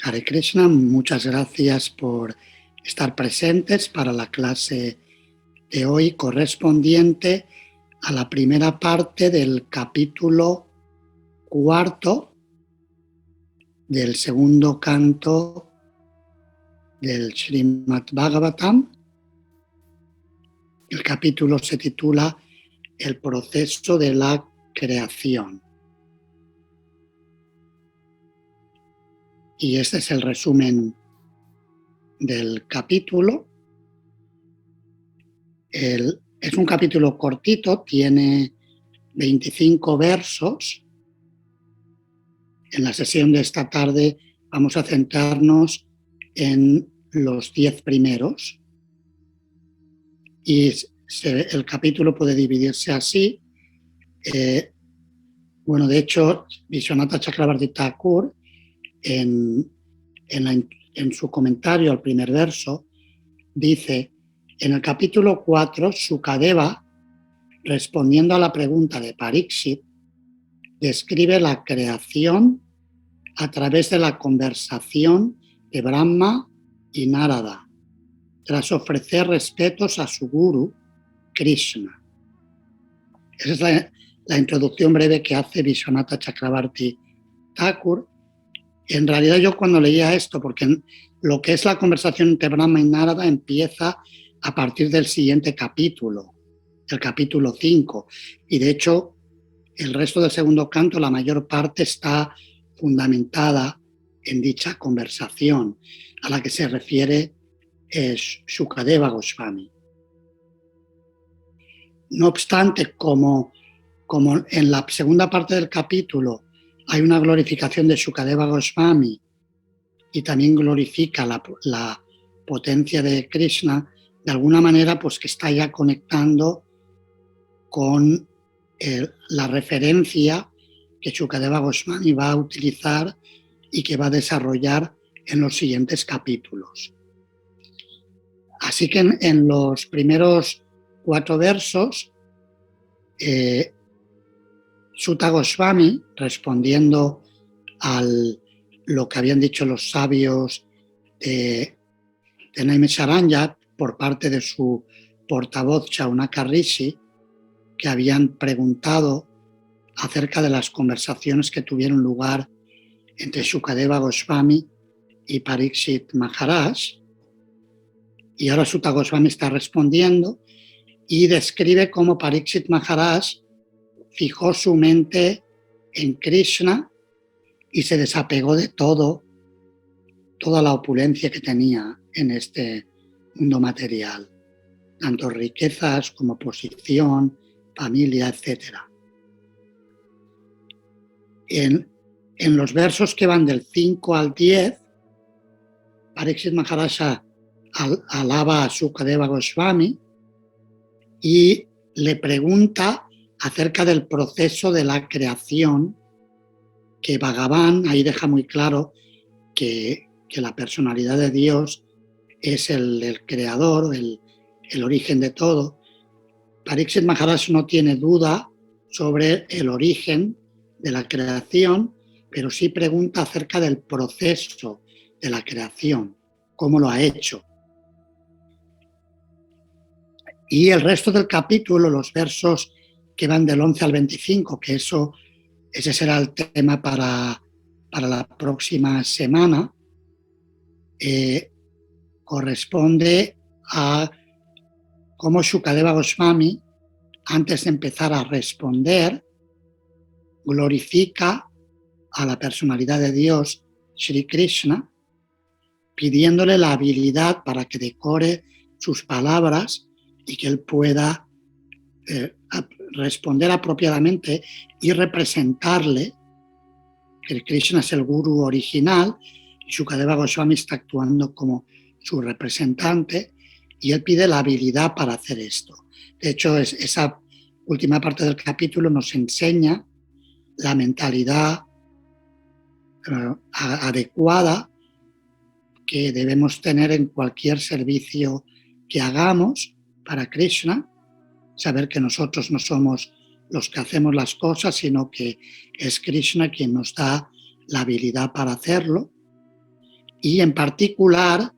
Hare Krishna, muchas gracias por estar presentes para la clase de hoy correspondiente a la primera parte del capítulo 4 del segundo canto del Srimad Bhagavatam. El capítulo se titula El proceso de la creación. Y este es el resumen del capítulo. Es un capítulo cortito, tiene 25 versos. En la sesión de esta tarde vamos a centrarnos en los 10 primeros. Y el capítulo puede dividirse así. De hecho, Vishwanatha Chakravarti Thakur, en su comentario al primer verso, dice: en el capítulo 4, Sukadeva, respondiendo a la pregunta de Parikshit, describe la creación a través de la conversación de Brahma y Narada, tras ofrecer respetos a su guru, Krishna. Esa es la introducción breve que hace Vishwanatha Chakravarti Thakur. En realidad yo cuando leía esto, porque lo que es la conversación entre Brahma y Narada empieza a partir del siguiente capítulo, el capítulo 5, y de hecho el resto del segundo canto, la mayor parte está fundamentada en dicha conversación a la que se refiere Shukadeva Goswami. No obstante, como en la segunda parte del capítulo hay una glorificación de Shukadeva Goswami y también glorifica la potencia de Krishna, de alguna manera pues que está ya conectando con la referencia que Shukadeva Goswami va a utilizar y que va a desarrollar en los siguientes capítulos. Así que en los primeros 4 versos, Suta Goswami, respondiendo a lo que habían dicho los sabios de Naimisharanya por parte de su portavoz Shaunaka Rishi, que habían preguntado acerca de las conversaciones que tuvieron lugar entre Shukadeva Goswami y Parikshit Maharaj. Y ahora Suta Goswami está respondiendo y describe cómo Parikshit Maharaj fijó su mente en Krishna y se desapegó de toda la opulencia que tenía en este mundo material, tanto riquezas como posición, familia, etc. En los versos que van del 5 al 10, Parikshit Maharaj alaba a Shukadeva Goswami y le pregunta acerca del proceso de la creación, que Bhagavan ahí deja muy claro que la personalidad de Dios es el creador, el origen de todo. Parikshit Maharaj no tiene duda sobre el origen de la creación, pero sí pregunta acerca del proceso de la creación, cómo lo ha hecho. Y el resto del capítulo, los versos que van del 11 al 25, que ese será el tema para la próxima semana, corresponde a cómo Shukadeva Goswami, antes de empezar a responder, glorifica a la personalidad de Dios, Sri Krishna, pidiéndole la habilidad para que decore sus palabras y que él pueda responder apropiadamente y representarle que Krishna es el gurú original y Shukadeva Goswami está actuando como su representante y él pide la habilidad para hacer esto. De hecho, esa última parte del capítulo nos enseña la mentalidad adecuada que debemos tener en cualquier servicio que hagamos para Krishna, saber que nosotros no somos los que hacemos las cosas, sino que es Krishna quien nos da la habilidad para hacerlo. y en particular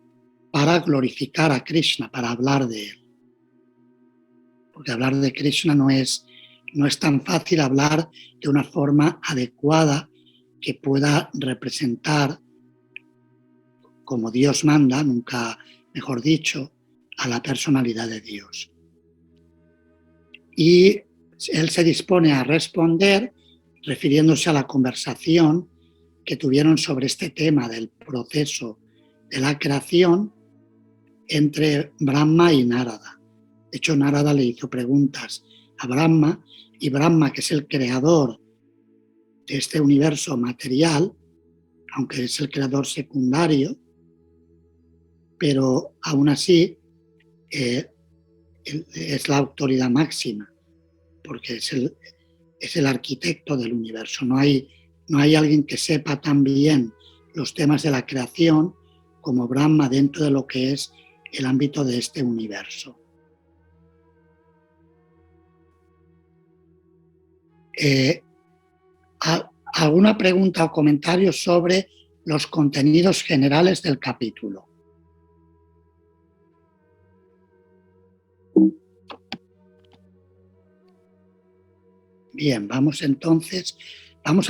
para glorificar a Krishna, para hablar de él. Porque hablar de Krishna no es tan fácil hablar de una forma adecuada que pueda representar, como Dios manda, nunca mejor dicho, a la personalidad de Dios. Y él se dispone a responder refiriéndose a la conversación que tuvieron sobre este tema del proceso de la creación entre Brahma y Narada. De hecho, Narada le hizo preguntas a Brahma, y Brahma, que es el creador de este universo material, aunque es el creador secundario, pero aún así es la autoridad máxima, porque es el arquitecto del universo. No hay alguien que sepa tan bien los temas de la creación como Brahma dentro de lo que es el ámbito de este universo. ¿Alguna pregunta o comentario sobre los contenidos generales del capítulo? Bien, vamos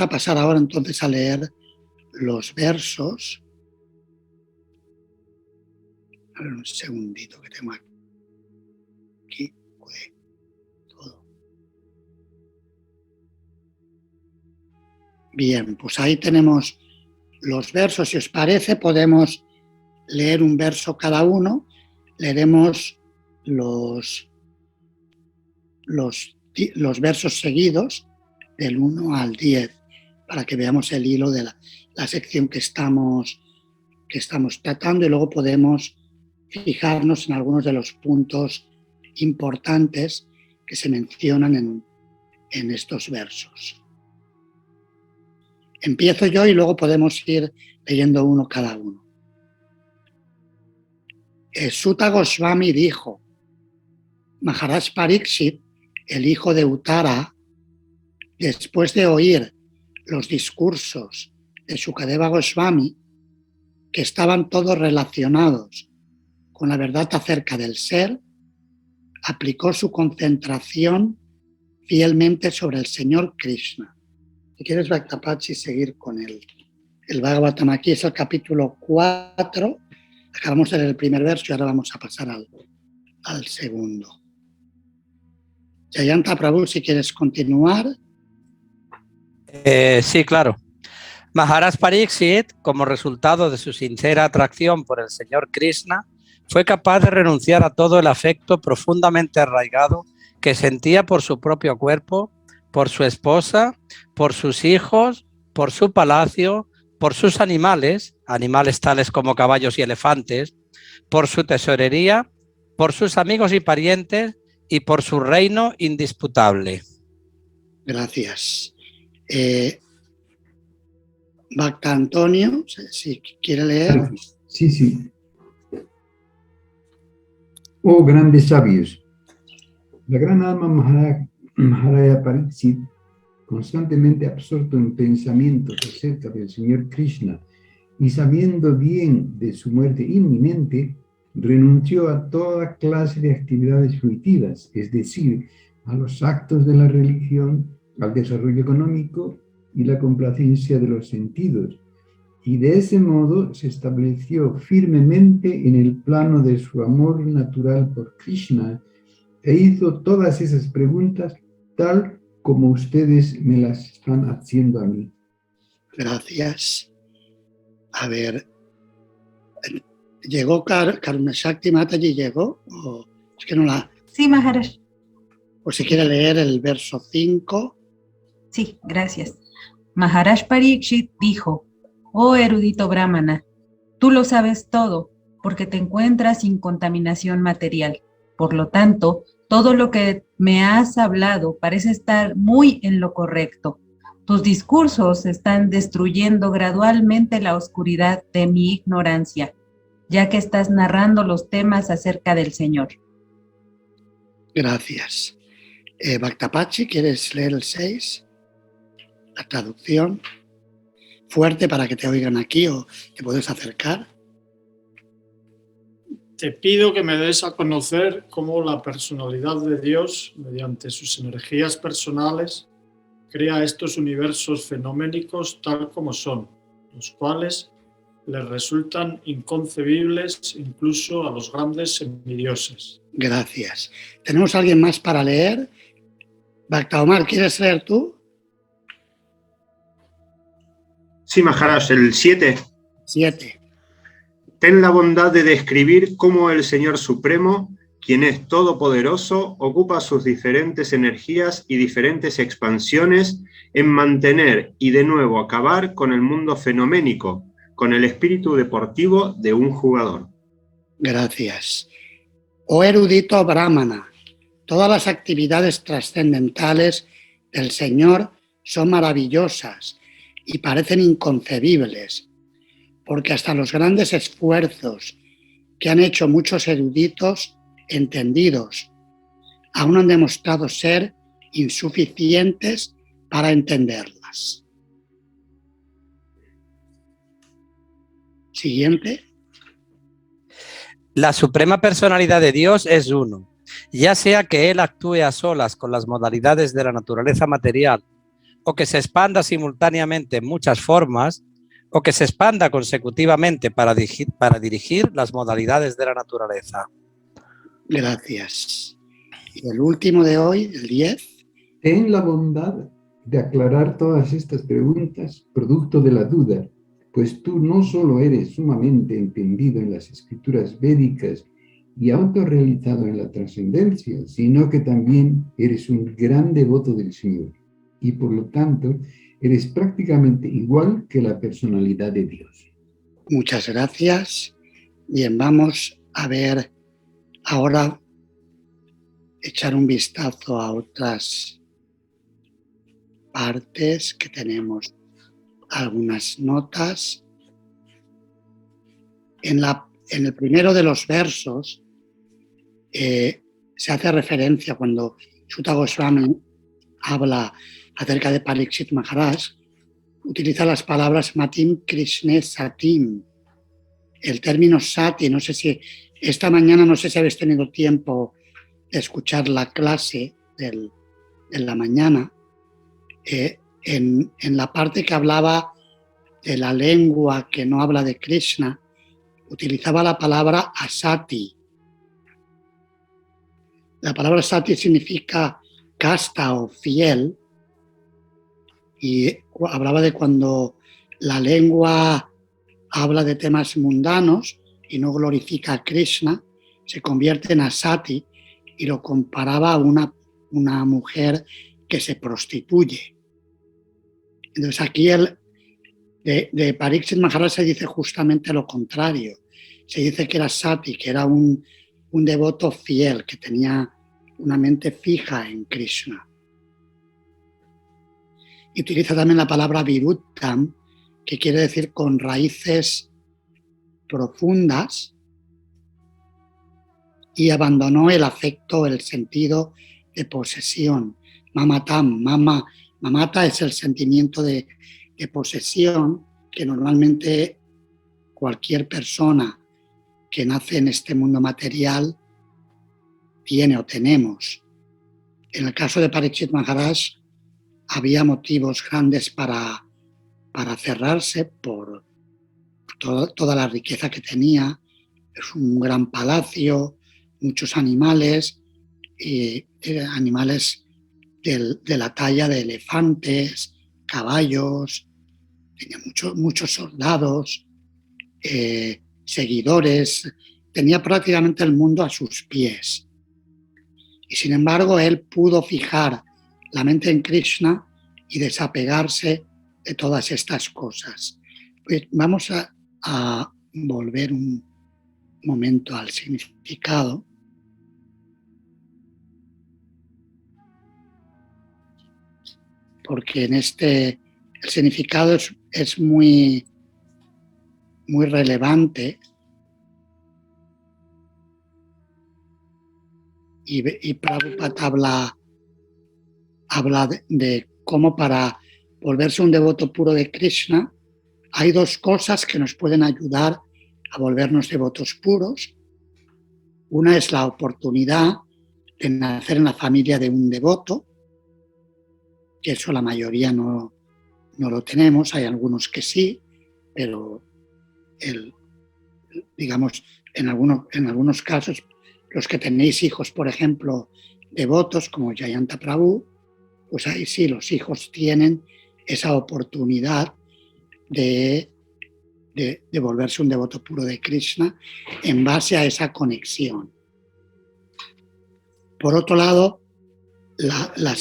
a pasar ahora entonces a leer los versos. A ver, un segundito que tengo aquí. Todo. Bien, pues ahí tenemos los versos. Si os parece, podemos leer un verso cada uno. Leeremos los versos seguidos del 1 al 10 para que veamos el hilo de la sección que estamos tratando, y luego podemos fijarnos en algunos de los puntos importantes que se mencionan en estos versos. Empiezo yo y luego podemos ir leyendo uno cada uno. Sutta Goswami dijo: Maharaj Pariksit, el hijo de Uttara, después de oír los discursos de Sukadeva Goswami, que estaban todos relacionados con la verdad acerca del ser, aplicó su concentración fielmente sobre el Señor Krishna. Si quieres, Bhaktapachi, seguir con el Bhagavatam. Aquí es el capítulo 4. Acabamos de leer el primer verso y ahora vamos a pasar al segundo. Jayanta Prabhu, si quieres continuar. Sí, claro. Maharaj Pariksit, como resultado de su sincera atracción por el Señor Krishna, fue capaz de renunciar a todo el afecto profundamente arraigado que sentía por su propio cuerpo, por su esposa, por sus hijos, por su palacio, por sus animales tales como caballos y elefantes, por su tesorería, por sus amigos y parientes y por su reino indisputable. Gracias. Bhakta Antonio, si quiere leer. Sí. Oh grandes sabios, la gran alma Maharaya Pariksit, constantemente absorto en pensamientos acerca del Señor Krishna y sabiendo bien de su muerte inminente, renunció a toda clase de actividades fruitivas, es decir, a los actos de la religión, al desarrollo económico y la complacencia de los sentidos, y de ese modo se estableció firmemente en el plano de su amor natural por Krishna e hizo todas esas preguntas tal como ustedes me las están haciendo a mí. Gracias. A ver, ¿llegó Karuna Shakti Mataji? ¿Llegó? ¿O es que no la...? Sí, Maharaj. Pues si quiere leer el verso 5. Sí, gracias. Maharaj Pariksit dijo: oh erudito brahmana, tú lo sabes todo, porque te encuentras sin contaminación material. Por lo tanto, todo lo que me has hablado parece estar muy en lo correcto. Tus discursos están destruyendo gradualmente la oscuridad de mi ignorancia, ya que estás narrando los temas acerca del Señor. Gracias. Bhaktapachi, ¿quieres leer el 6? La traducción. fuerte para que te oigan aquí o te puedes acercar. Te pido que me des a conocer cómo la personalidad de Dios, mediante sus energías personales, crea estos universos fenoménicos tal como son, los cuales les resultan inconcebibles incluso a los grandes semidioses. Gracias. ¿Tenemos alguien más para leer? Bhakta Omar, ¿quieres leer tú? Sí, Maharaj, el 7. 7. Ten la bondad de describir cómo el Señor Supremo, quien es todopoderoso, ocupa sus diferentes energías y diferentes expansiones en mantener y de nuevo acabar con el mundo fenoménico, con el espíritu deportivo de un jugador. Gracias. Oh erudito Brahmana, todas las actividades trascendentales del Señor son maravillosas y parecen inconcebibles, porque hasta los grandes esfuerzos que han hecho muchos eruditos entendidos aún han demostrado ser insuficientes para entenderlas. Siguiente. La suprema personalidad de Dios es uno, ya sea que Él actúe a solas con las modalidades de la naturaleza material, o que se expanda simultáneamente en muchas formas, o que se expanda consecutivamente para dirigir las modalidades de la naturaleza. Gracias. Y el último de hoy, el 10. Ten la bondad de aclarar todas estas preguntas, producto de la duda, pues tú no solo eres sumamente entendido en las escrituras védicas y autorrealizado en la trascendencia, sino que también eres un gran devoto del Señor y por lo tanto eres prácticamente igual que la personalidad de Dios. Muchas gracias. Bien, vamos a ver ahora, echar un vistazo a otras partes que tenemos algunas notas. En el primero de los versos se hace referencia cuando Sutta Goswami habla acerca de Parikshit Maharaj, utiliza las palabras Matim Krishne Satim. El término Sati, no sé si esta mañana, no sé si habéis tenido tiempo de escuchar la clase de la mañana, en la parte que hablaba de la lengua que no habla de Krishna, utilizaba la palabra asati. La palabra sati significa casta o fiel, y hablaba de cuando la lengua habla de temas mundanos y no glorifica a Krishna, se convierte en asati, y lo comparaba a una mujer que se prostituye. Entonces aquí de Parikshit Maharaj se dice justamente lo contrario. Se dice que era sati, que era un devoto fiel, que tenía una mente fija en Krishna. Y utiliza también la palabra viruttam, que quiere decir con raíces profundas, y abandonó el afecto, el sentido de posesión. Mamatam, mamata es el sentimiento de posesión que normalmente cualquier persona que nace en este mundo material tiene o tenemos. En el caso de Parikshit Maharaj había motivos grandes para cerrarse por toda la riqueza que tenía. Es un gran palacio, muchos animales, animales de la talla de elefantes, caballos, tenía muchos soldados, seguidores, tenía prácticamente el mundo a sus pies. Y sin embargo, él pudo fijar la mente en Krishna y desapegarse de todas estas cosas. Pues vamos a volver un momento al significado. Porque en el significado es muy relevante, y Prabhupada habla de cómo para volverse un devoto puro de Krishna hay dos cosas que nos pueden ayudar a volvernos devotos puros. Una es la oportunidad de nacer en la familia de un devoto, que eso la mayoría no lo tenemos, hay algunos que sí, pero digamos, en algunos casos, los que tenéis hijos, por ejemplo, devotos como Jayanta Prabhu, pues ahí sí, los hijos tienen esa oportunidad de volverse un devoto puro de Krishna en base a esa conexión. Por otro lado, el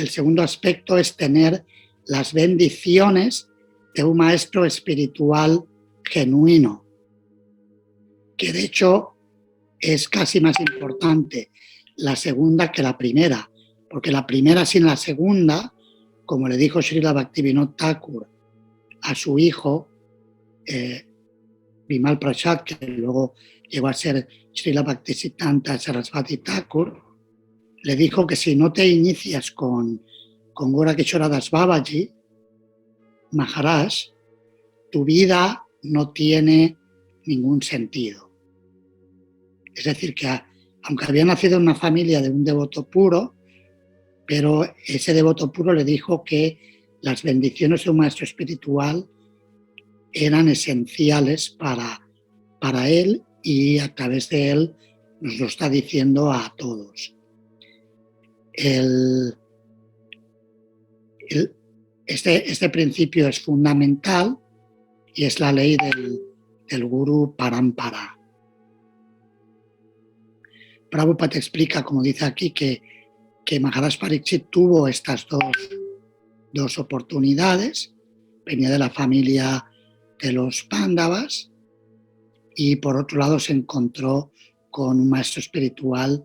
segundo aspecto es tener las bendiciones de un maestro espiritual genuino, que de hecho es casi más importante la segunda que la primera, porque la primera sin la segunda, como le dijo Srila Bhaktivinoda Thakur a su hijo, Bimal Prasad, que luego llegó a ser Srila Bhaktisiddhanta Sarasvati Thakur, le dijo que si no te inicias con Gorakishora Das Babaji Maharaj, tu vida no tiene ningún sentido. Es decir, que aunque había nacido en una familia de un devoto puro, pero ese devoto puro le dijo que las bendiciones de un maestro espiritual eran esenciales para él, y a través de él nos lo está diciendo a todos. Este principio es fundamental y es la ley del Guru Parampara. Prabhupada explica, como dice aquí, que Maharaj Pariksit tuvo estas dos oportunidades. Venía de la familia de los Pándavas y por otro lado se encontró con un maestro espiritual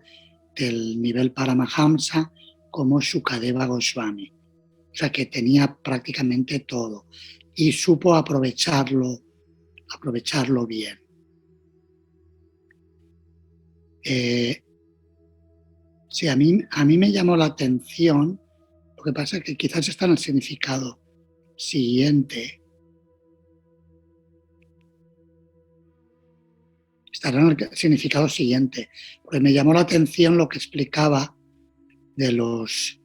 del nivel Paramahamsa como Shukadeva Goswami. O sea que tenía prácticamente todo y supo aprovecharlo bien. Sí, a mí me llamó la atención, lo que pasa es que quizás está en el significado siguiente. Estará en el significado siguiente, porque me llamó la atención lo que explicaba de los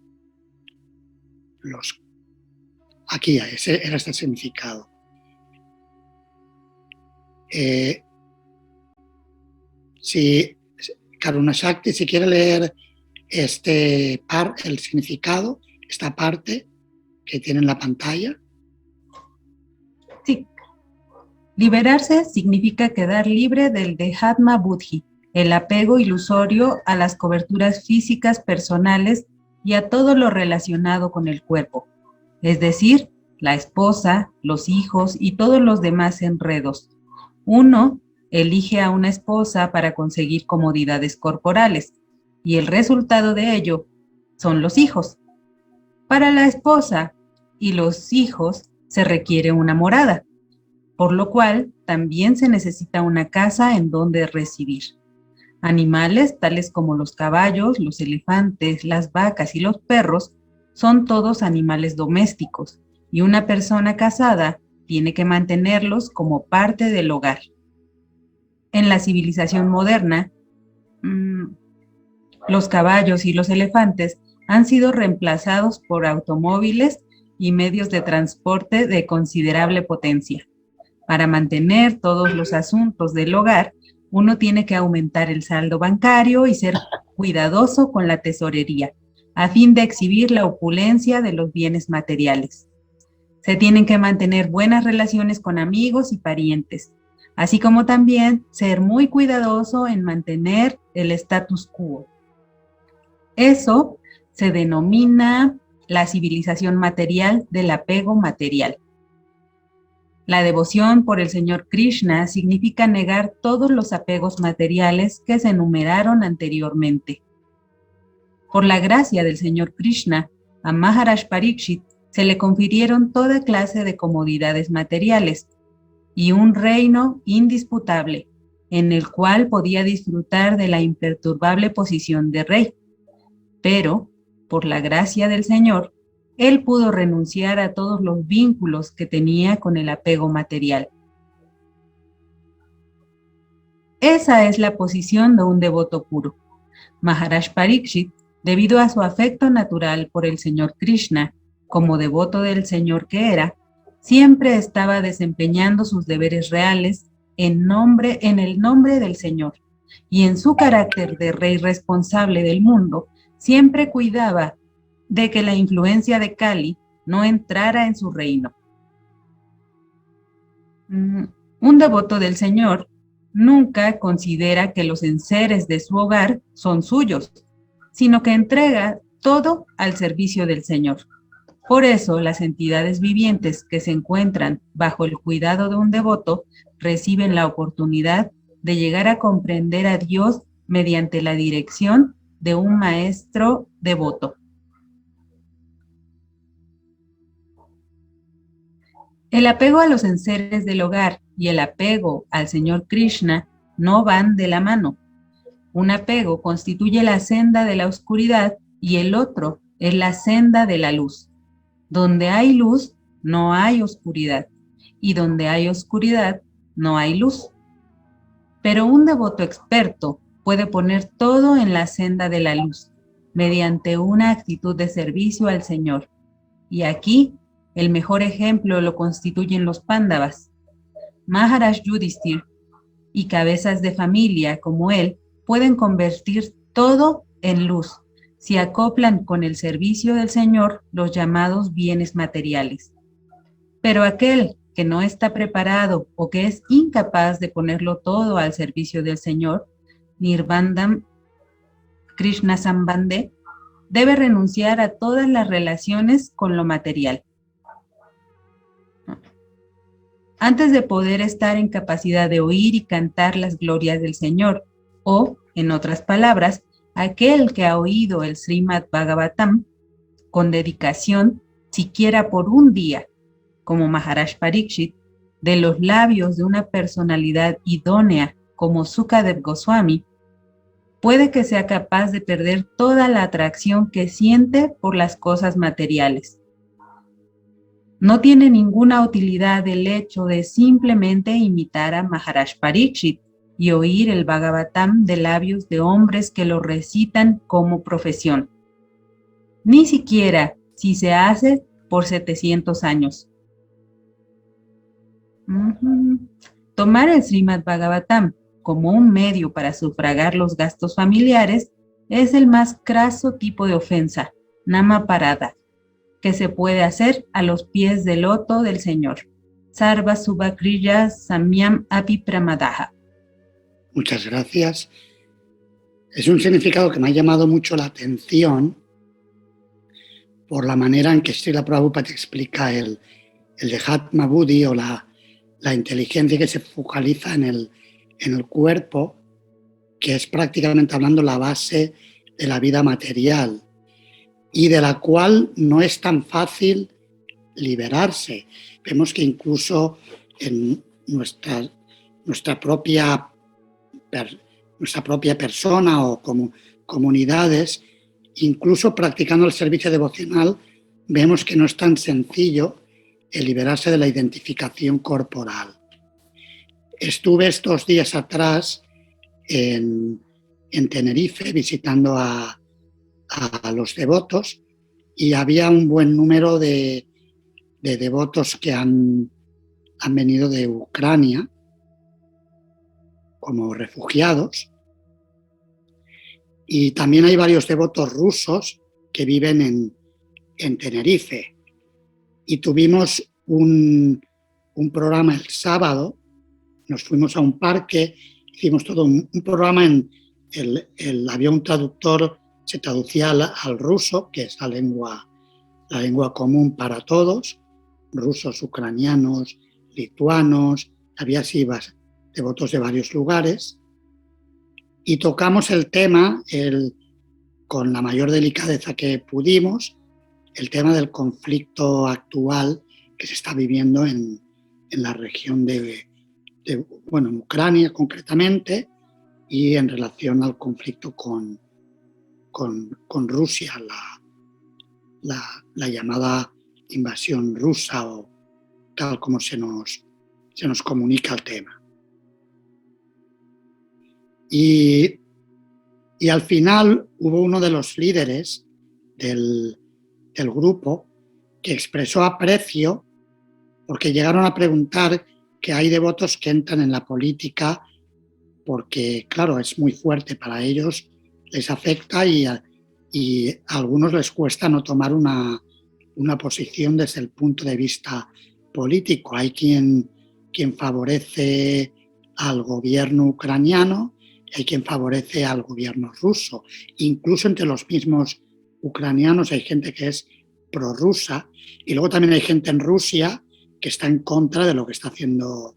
aquí, ese era este significado. Si Karuna Shakti, si quiere leer el significado, esta parte que tiene en la pantalla. Sí. Liberarse significa quedar libre del Dehatma Buddhi, el apego ilusorio a las coberturas físicas personales y a todo lo relacionado con el cuerpo, es decir, la esposa, los hijos y todos los demás enredos. Uno elige a una esposa para conseguir comodidades corporales y el resultado de ello son los hijos. Para la esposa y los hijos se requiere una morada, por lo cual también se necesita una casa en donde residir. Animales tales como los caballos, los elefantes, las vacas y los perros son todos animales domésticos y una persona casada tiene que mantenerlos como parte del hogar. En la civilización moderna, los caballos y los elefantes han sido reemplazados por automóviles y medios de transporte de considerable potencia. Para mantener todos los asuntos del hogar, uno tiene que aumentar el saldo bancario y ser cuidadoso con la tesorería, a fin de exhibir la opulencia de los bienes materiales. Se tienen que mantener buenas relaciones con amigos y parientes, así como también ser muy cuidadoso en mantener el status quo. Eso se denomina la civilización material del apego material. La devoción por el Señor Krishna significa negar todos los apegos materiales que se enumeraron anteriormente. Por la gracia del Señor Krishna, a Maharaj Pariksit se le confirieron toda clase de comodidades materiales y un reino indisputable, en el cual podía disfrutar de la imperturbable posición de rey. Pero, por la gracia del Señor, él pudo renunciar a todos los vínculos que tenía con el apego material. Esa es la posición de un devoto puro. Maharaj Pariksit, debido a su afecto natural por el Señor Krishna, como devoto del Señor que era, siempre estaba desempeñando sus deberes reales en el nombre del Señor, y en su carácter de rey responsable del mundo, siempre cuidaba de que la influencia de Kali no entrara en su reino. Un devoto del Señor nunca considera que los enseres de su hogar son suyos, sino que entrega todo al servicio del Señor. Por eso, las entidades vivientes que se encuentran bajo el cuidado de un devoto reciben la oportunidad de llegar a comprender a Dios mediante la dirección de un maestro devoto. El apego a los enseres del hogar y el apego al Señor Krishna no van de la mano. Un apego constituye la senda de la oscuridad y el otro es la senda de la luz. Donde hay luz, no hay oscuridad, y donde hay oscuridad, no hay luz. Pero un devoto experto puede poner todo en la senda de la luz, mediante una actitud de servicio al Señor. Y aquí, el mejor ejemplo lo constituyen los Pándavas. Maharaj Yudhishthir y cabezas de familia como él pueden convertir todo en luz si acoplan con el servicio del Señor los llamados bienes materiales. Pero aquel que no está preparado o que es incapaz de ponerlo todo al servicio del Señor, Nirbandham Krishna Sambandhe, debe renunciar a todas las relaciones con lo material. Antes de poder estar en capacidad de oír y cantar las glorias del Señor, o, en otras palabras, aquel que ha oído el Srimad Bhagavatam con dedicación, siquiera por un día, como Maharaj Pariksit, de los labios de una personalidad idónea como Sukadev Goswami, puede que sea capaz de perder toda la atracción que siente por las cosas materiales. No tiene ninguna utilidad el hecho de simplemente imitar a Maharaj Pariksit y oír el Bhagavatam de labios de hombres que lo recitan como profesión. Ni siquiera si se hace por 700 años. Tomar el Srimad Bhagavatam como un medio para sufragar los gastos familiares es el más craso tipo de ofensa, namaparada, que se puede hacer a los pies del loto del Señor. Sarva Subhakriya Samyam Api Pramadaha. Muchas gracias. Es un significado que me ha llamado mucho la atención por la manera en que Srila Prabhupada explica el Dhyatma Buddhi o la inteligencia que se focaliza en el cuerpo, que es prácticamente hablando la base de la vida material y de la cual no es tan fácil liberarse. Vemos que incluso en nuestra propia persona o como comunidades, incluso practicando el servicio devocional, vemos que no es tan sencillo el liberarse de la identificación corporal. Estuve estos días atrás en Tenerife visitando a los devotos y había un buen número de devotos que han venido de Ucrania como refugiados, y también hay varios devotos rusos que viven en Tenerife, y tuvimos un programa el sábado. Nos fuimos a un parque, hicimos todo un programa había un traductor, se traducía al ruso, que es la lengua común para todos, rusos, ucranianos, lituanos, había así devotos de varios lugares, y tocamos el tema con la mayor delicadeza que pudimos, el tema del conflicto actual que se está viviendo en la región en Ucrania concretamente, y en relación al conflicto con Rusia, la llamada invasión rusa, o tal como se nos comunica el tema. Y al final hubo uno de los líderes del grupo que expresó aprecio porque llegaron a preguntar qué hay de votos que entran en la política, porque, claro, es muy fuerte para ellos, les afecta y a algunos les cuesta no tomar una posición desde el punto de vista político. Hay quien favorece al gobierno ucraniano, hay quien favorece al gobierno ruso. Incluso entre los mismos ucranianos hay gente que es prorrusa, y luego también hay gente en Rusia que está en contra de lo que está haciendo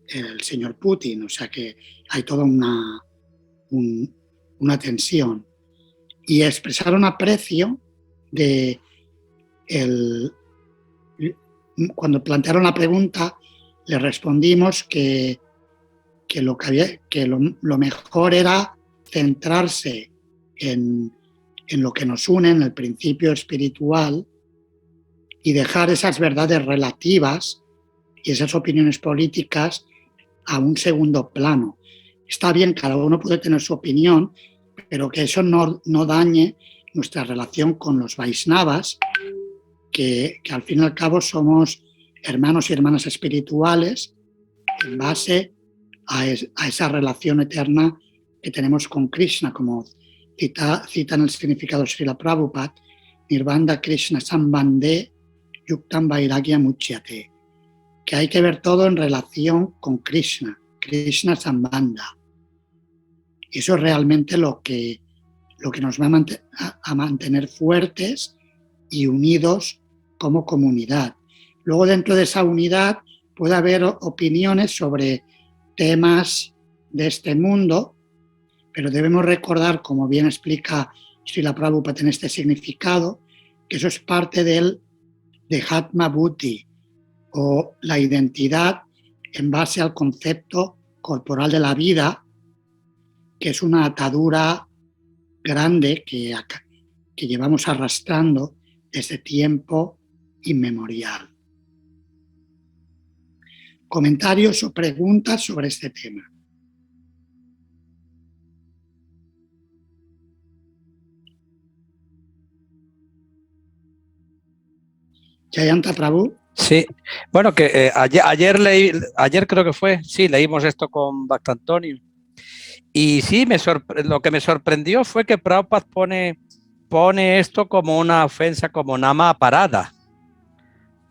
el señor Putin. O sea que hay toda una tensión. Y expresaron aprecio de cuando plantearon la pregunta, le respondimos que lo mejor era centrarse en lo que nos une, en el principio espiritual, y dejar esas verdades relativas y esas opiniones políticas a un segundo plano. Está bien, cada uno puede tener su opinión, pero que eso no dañe nuestra relación con los Vaishnavas, que al fin y al cabo somos hermanos y hermanas espirituales en base a esa relación eterna que tenemos con Krishna, como citan el significado de Srila Prabhupada: Nirvanda Krishna Sambandhe Yuktam Vairagya Muchyate, que hay que ver todo en relación con Krishna, Krishna Sambandha. Eso es realmente lo que nos va a mantener fuertes y unidos como comunidad. Luego, dentro de esa unidad puede haber opiniones sobre temas de este mundo, pero debemos recordar, como bien explica Srila Prabhupada en este significado, que eso es parte del Dehatma Buddhi, o la identidad en base al concepto corporal de la vida, que es una atadura grande que llevamos arrastrando desde tiempo inmemorial. ¿Comentarios o preguntas sobre este tema? Jayanta Prabhu. Sí, bueno, que ayer creo que fue, sí, leímos esto con Bhakta Antonio. Y sí, lo que me sorprendió fue que Prabhupada pone esto como una ofensa, como nama parada,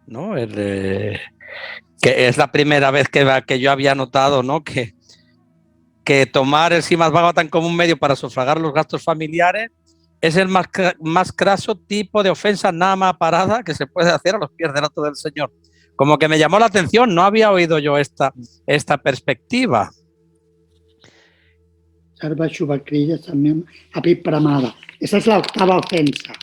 ¿no? Que es la primera vez que yo había notado, ¿no? Que tomar el Srimad Bhagavatam como un medio para sufragar los gastos familiares es el más craso tipo de ofensa nama parada que se puede hacer a los pies delante del Señor. Como que me llamó la atención, no había oído yo esta perspectiva. Sarva Shubhakriya Samyam Apipramada. Esa es la octava ofensa.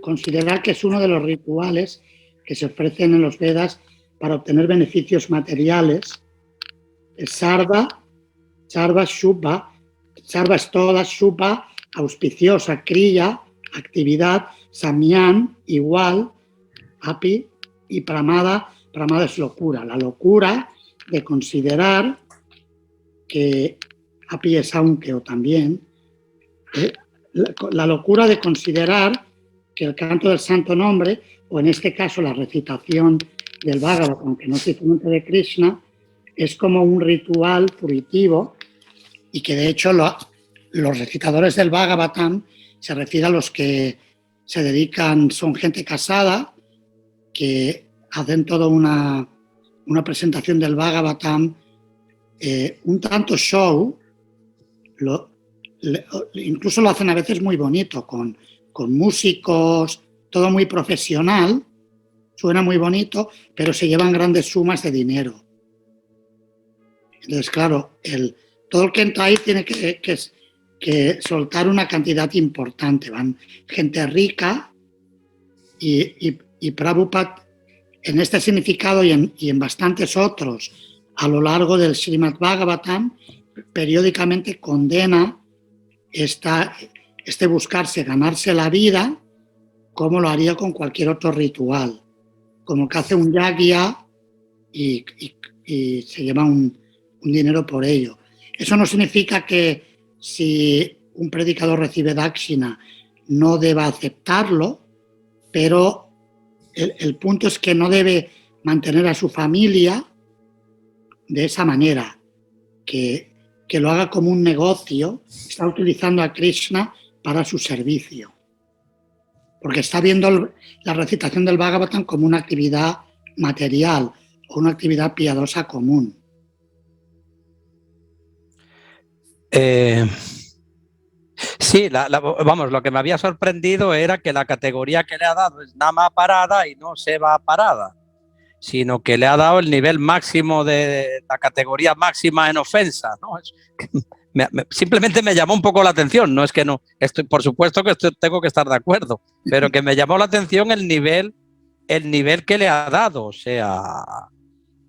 Considerar que es uno de los rituales que se ofrecen en los Vedas para obtener beneficios materiales. Sarva Shubha. Sarva es toda, Shubha, auspiciosa, Kriya, actividad, Samyam, igual, Api, y Pramada. Pramada es locura. La locura de considerar que Api es aunque o también, la locura de considerar que el canto del santo nombre, o en este caso la recitación del Bhagavatam, aunque no se nombre de Krishna, es como un ritual furitivo, y que de hecho los recitadores del Bhagavatam se refieren a los que se dedican, son gente casada, que hacen toda una presentación del Bhagavatam, un tanto show, incluso lo hacen a veces muy bonito, con músicos, todo muy profesional, suena muy bonito, pero se llevan grandes sumas de dinero. Entonces, claro, todo el que entra ahí tiene que soltar una cantidad importante. Van gente rica y Prabhupada, en este significado y en bastantes otros, a lo largo del Srimad Bhagavatam, periódicamente condena este buscarse, ganarse la vida como lo haría con cualquier otro ritual, como que hace un yagya y se lleva un dinero por ello. Eso no significa que si un predicador recibe dakshina no deba aceptarlo, pero el punto es que no debe mantener a su familia de esa manera, que lo haga como un negocio, está utilizando a Krishna para su servicio, porque está viendo la recitación del Bhagavatam como una actividad material o una actividad piadosa común. Sí, vamos, lo que me había sorprendido era que la categoría que le ha dado es Nama Parada y no Seva Parada, sino que le ha dado el nivel máximo de la categoría máxima en ofensa, ¿no? Simplemente me llamó un poco la atención, no es que no, por supuesto que tengo que estar de acuerdo, pero que me llamó la atención el nivel que le ha dado, o sea,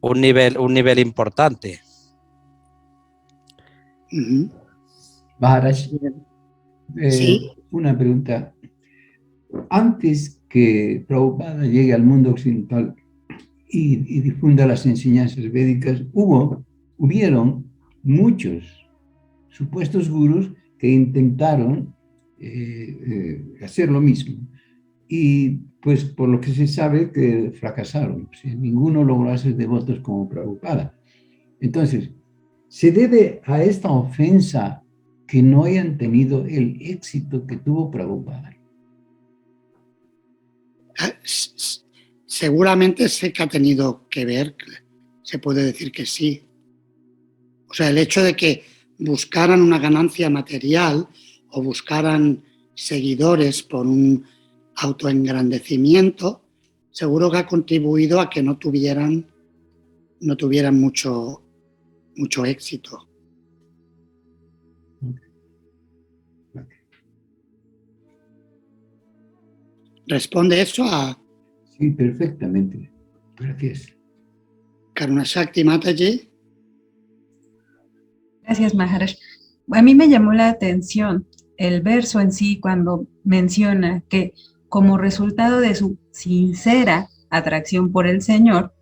un nivel importante. Maharaj, Sí. una pregunta. Antes que Prabhupada llegue al mundo occidental y difunda las enseñanzas védicas, hubieron muchos supuestos gurús que intentaron hacer lo mismo. Y pues por lo que se sabe que fracasaron. O sea, ninguno logró hacer devotos como Prabhupada. Entonces, ¿se debe a esta ofensa que no hayan tenido el éxito que tuvo Prabhupada? Seguramente sé que ha tenido que ver, se puede decir que sí. O sea, el hecho de que buscaran una ganancia material o buscaran seguidores por un autoengrandecimiento, seguro que ha contribuido a que no tuvieran mucho éxito. ¿Responde eso a...? Sí, perfectamente. Gracias. Karunashakti Mataji. Gracias, Maharaj. A mí me llamó la atención el verso en sí cuando menciona que como resultado de su sincera atracción por el Señor,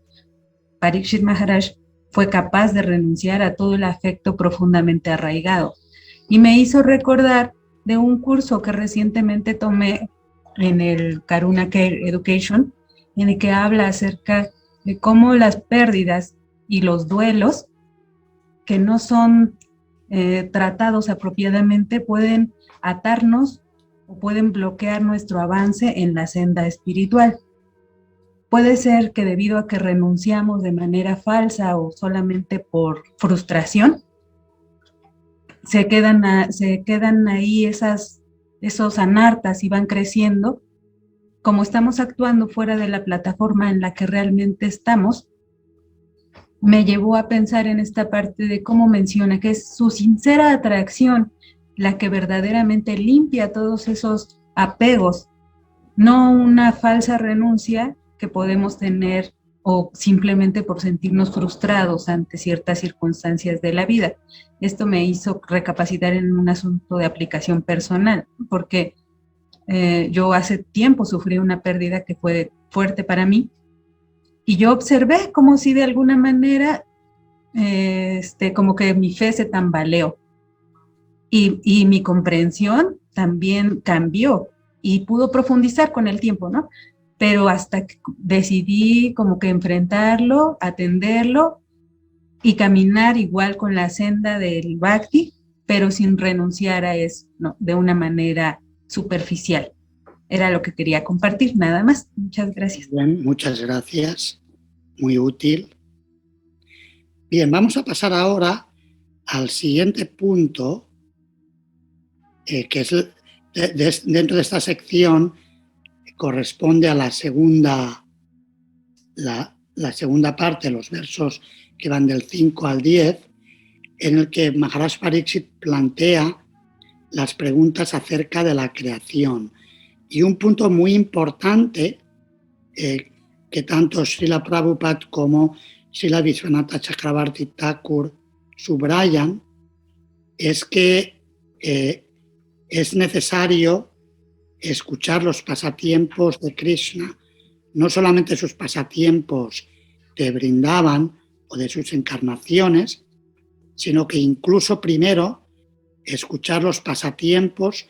Parikshit Maharaj fue capaz de renunciar a todo el afecto profundamente arraigado. Y me hizo recordar de un curso que recientemente tomé en el Karuna Care Education, en el que habla acerca de cómo las pérdidas y los duelos que no son tratados apropiadamente pueden atarnos o pueden bloquear nuestro avance en la senda espiritual. Puede ser que debido a que renunciamos de manera falsa o solamente por frustración, se quedan ahí esos anartas y van creciendo. Como estamos actuando fuera de la plataforma en la que realmente estamos, me llevó a pensar en esta parte de cómo menciona que es su sincera atracción la que verdaderamente limpia todos esos apegos, no una falsa renuncia que podemos tener o simplemente por sentirnos frustrados ante ciertas circunstancias de la vida. Esto me hizo recapacitar en un asunto de aplicación personal, porque yo hace tiempo sufrí una pérdida que fue fuerte para mí, y yo observé como si de alguna manera, como que mi fe se tambaleó, y mi comprensión también cambió, y pudo profundizar con el tiempo, ¿no? Pero hasta que decidí como que enfrentarlo, atenderlo, y caminar igual con la senda del Bhakti, pero sin renunciar a eso, ¿no? De una manera superficial. Era lo que quería compartir, nada más. Muchas gracias. Bien, muchas gracias. Muy útil. Bien, vamos a pasar ahora al siguiente punto, que es dentro de esta sección, corresponde a la segunda parte, los versos que van del 5 al 10, en el que Maharaj Pariksit plantea las preguntas acerca de la creación. Y un punto muy importante que tanto Srila Prabhupada como Srila Vishwanatha Chakravarti Thakur subrayan es que es necesario escuchar los pasatiempos de Krishna, no solamente sus pasatiempos de Vrindavan o de sus encarnaciones, sino que incluso primero escuchar los pasatiempos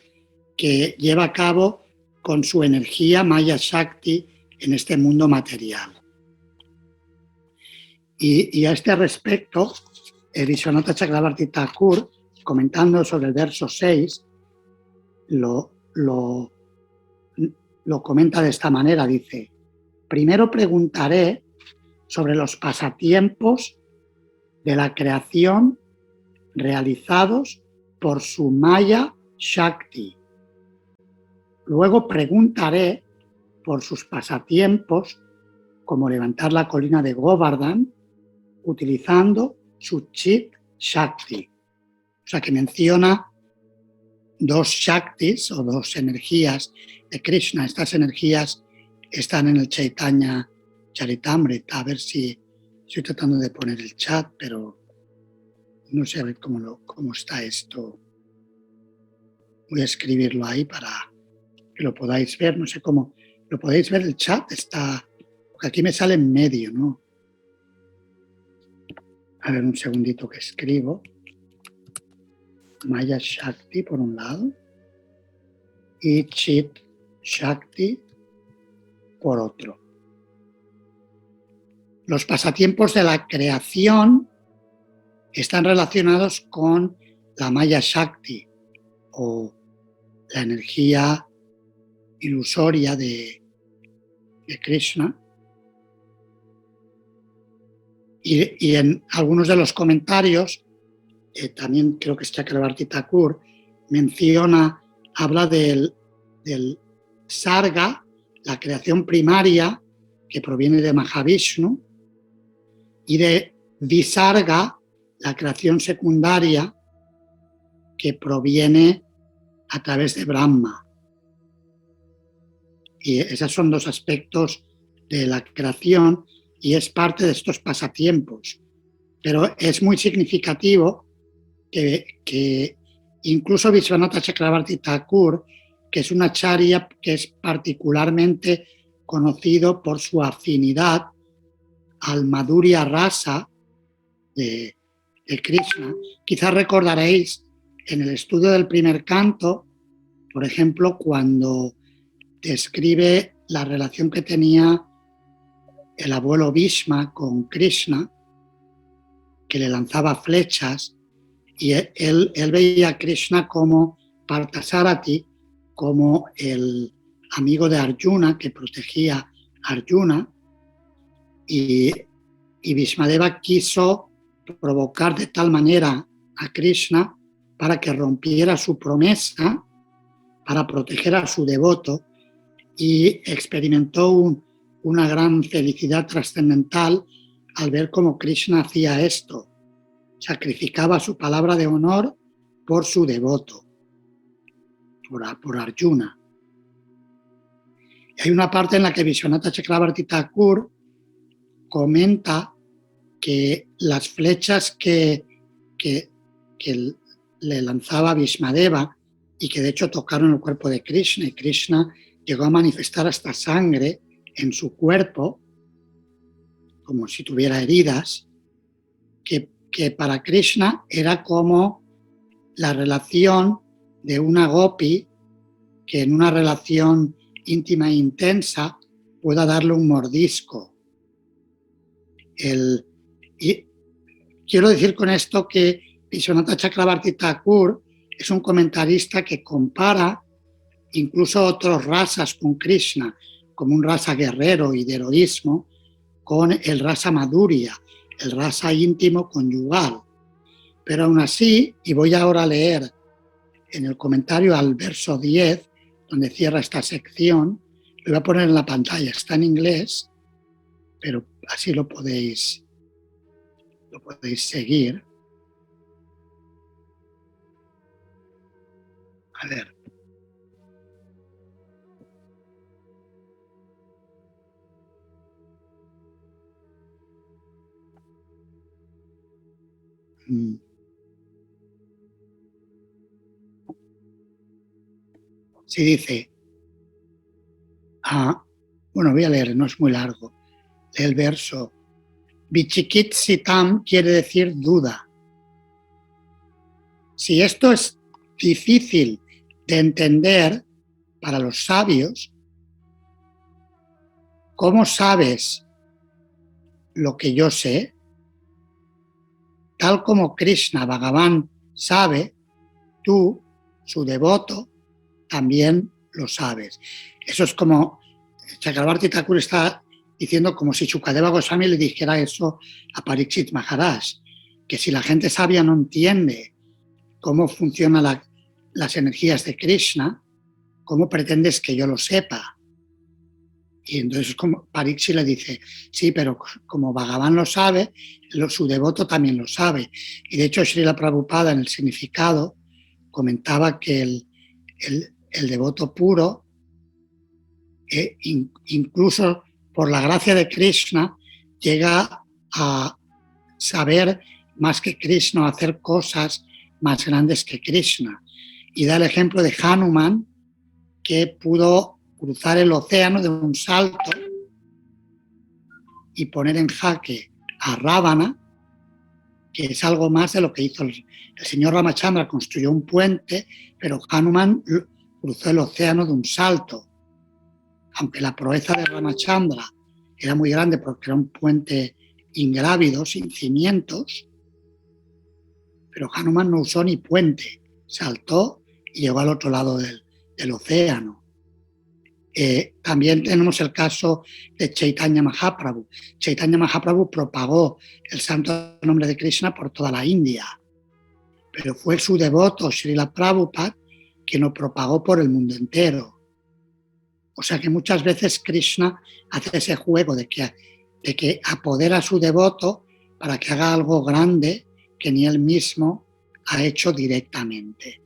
que lleva a cabo con su energía Maya Shakti en este mundo material. Y a este respecto, Vishwanatha Chakravarti Thakur, comentando sobre el verso 6, lo comenta de esta manera, dice: primero preguntaré sobre los pasatiempos de la creación realizados por su Maya Shakti. Luego preguntaré por sus pasatiempos, como levantar la colina de Govardhan, utilizando su Chit Shakti. O sea que menciona dos Shaktis o dos energías de Krishna. Estas energías están en el Chaitanya Charitamrita. A ver si estoy tratando de poner el chat, pero no sé a ver cómo está esto. Voy a escribirlo ahí para que lo podáis ver. No sé cómo. ¿Lo podéis ver? El chat está... Porque aquí me sale en medio, ¿no? A ver, un segundito que escribo. Maya Shakti por un lado y Chit Shakti por otro. Los pasatiempos de la creación están relacionados con la Maya Shakti o la energía ilusoria de Krishna. Y en algunos de los comentarios, también creo que es Chakravarti Thakur, habla del Sarga, la creación primaria que proviene de Mahavishnu, y de Visarga, la creación secundaria que proviene a través de Brahma. Y esos son dos aspectos de la creación y es parte de estos pasatiempos. Pero es muy significativo que incluso Vishwanatha Chakravarti Thakur, que es un acharya que es particularmente conocido por su afinidad al Madhurya Rasa de Krishna, quizás recordaréis en el estudio del primer canto, por ejemplo, cuando describe la relación que tenía el abuelo Bhishma con Krishna, que le lanzaba flechas, y él veía a Krishna como Parthasarathi, como el amigo de Arjuna que protegía a Arjuna, y Bhishmadeva quiso provocar de tal manera a Krishna para que rompiera su promesa para proteger a su devoto, y experimentó una gran felicidad trascendental al ver cómo Krishna hacía esto. Sacrificaba su palabra de honor por su devoto, por Arjuna. Y hay una parte en la que Vishwanatha Chakravarti Thakur comenta que las flechas que le lanzaba Bhishmadeva y que de hecho tocaron el cuerpo de Krishna, y Krishna llegó a manifestar hasta sangre en su cuerpo, como si tuviera heridas, que para Krishna era como la relación de una gopi que en una relación íntima e intensa pueda darle un mordisco. Y quiero decir con esto que Vishwanatha Chakravarti Thakur es un comentarista que compara incluso otros rasas con Krishna, como un rasa guerrero y de heroísmo, con el rasa madhurya, el rasa íntimo conyugal. Pero aún así, y voy ahora a leer en el comentario al verso 10, donde cierra esta sección, lo voy a poner en la pantalla, está en inglés, pero así lo podéis seguir. A ver. Sí, dice: Bueno, voy a leer, no es muy largo. El verso. Vichikit sitam quiere decir duda. Si esto es difícil de entender para los sabios, ¿cómo sabes lo que yo sé? Tal como Krishna Bhagavan sabe, tú, su devoto, también lo sabes. Eso es como Chakrabarti Thakur está diciendo como si Shukadeva Goswami le dijera eso a Pariksit Maharaj, que si la gente sabia no entiende cómo funcionan las energías de Krishna, ¿cómo pretendes que yo lo sepa? Y entonces como Pariksit le dice, sí, pero como Bhagavan lo sabe, su devoto también lo sabe. Y de hecho Srila Prabhupada en el significado comentaba que el devoto puro, incluso por la gracia de Krishna, llega a saber más que Krishna, hacer cosas más grandes que Krishna. Y da el ejemplo de Hanuman, que pudo cruzar el océano de un salto y poner en jaque a Ravana, que es algo más de lo que hizo el señor Ramachandra. Construyó un puente, pero Hanuman cruzó el océano de un salto. Aunque la proeza de Ramachandra era muy grande porque era un puente ingrávido, sin cimientos, pero Hanuman no usó ni puente, saltó y llegó al otro lado del océano. También tenemos el caso de Chaitanya Mahaprabhu. Chaitanya Mahaprabhu propagó el santo nombre de Krishna por toda la India, pero fue su devoto Srila Prabhupada quien lo propagó por el mundo entero. O sea que muchas veces Krishna hace ese juego de que apodera a su devoto para que haga algo grande que ni él mismo ha hecho directamente.